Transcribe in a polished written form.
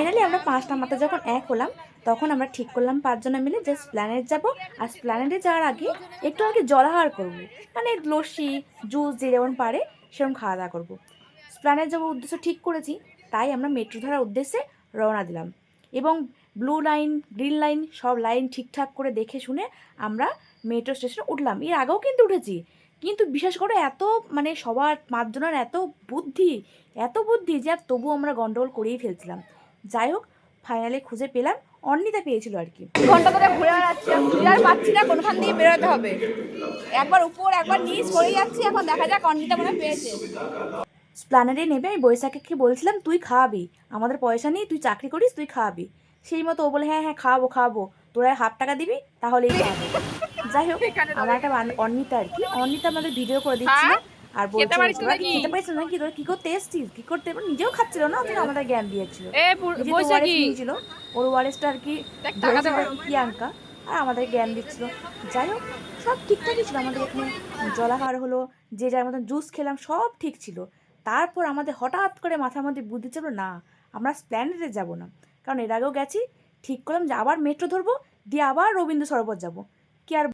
Finally আমরা 5টা মাথা যখন এক হলাম, তখন আমরা ঠিক করলাম 5 জনে মিলে যে স্প্ল্যানেড যাব। আর স্প্ল্যানেডে যাওয়ার আগে একটু আগে জলাহার করব, মানে লস্যি জুস যে যেমন পারে সেরকম খাওয়া দাওয়া করবো। স্প্ল্যানেড যাওয়ার উদ্দেশ্য ঠিক করেছি, তাই আমরা মেট্রো ধরার উদ্দেশ্যে রওনা দিলাম। এবং ব্লু লাইন গ্রিন লাইন সব লাইন ঠিকঠাক করে দেখে শুনে আমরা মেট্রো স্টেশনে উঠলাম। এর আগেও কিন্তু উঠেছি, কিন্তু বিশেষ করে এত মানে সবার 5 জনের এত বুদ্ধি যে আর তবু আমরা গন্ডগোল করেই ফেলছিলাম। যাই হোক, ফাইনালি খুঁজে পেলাম, অর্ণিতা পেয়েছিল আর কি। ঘন্টা ধরে ঘুরে বেড়াচ্ছি, খুঁজে আর পাচ্ছি না কোনখান দিয়ে বেরোতে হবে। একবার উপর একবার নিচ করে যাচ্ছি, এখন দেখা যাক অর্ণিতা মনে পেয়েছে। স্প্ল্যানেডে নেবে আমি বৈশাখীকে বলছিলাম তুই খাওয়াবি, আমাদের পয়সা নেই, তুই চাকরি করিস, তুই খাওয়াবি। সেই মতো ও বলে হ্যাঁ হ্যাঁ খাওয়াবো, তোরা 1/2 টাকা দিবি তাহলেই খাওয়াবো। যাই হোক, আমার একটা অর্ণিতা আর কি, অর্ণিতা আমাদের ভিডিও করে দিচ্ছিল আর বলছিল তোরা কি খেতে পারিস নাকি, তোরা কী করতে এসছিস, কী করতে, নিজেও খাচ্ছিল না, অথচ আমাদের জ্ঞান দিয়েছিল। নিজে তো ওয়ারেস নিয়েছিল, ওর ওয়ারেসটা আর কি প্রিয়াঙ্কা, আর আমাদের জ্ঞান দিচ্ছিল। যাই হোক, সব ঠিকঠাকই ছিল, আমাদের এখানে জলাহার হলো, যে যার মতন জুস খেলাম, সব ঠিক ছিল। তারপর আমাদের হঠাৎ করে মাথার মধ্যে বুদ্ধি ছিল, না আমরা স্প্ল্যানেডে যাব না, কারণ এর আগেও গেছি, ঠিক করলাম যে আবার মেট্রো ধরবো, দিয়ে আবার রবীন্দ্র সরোবর যাব। কি আর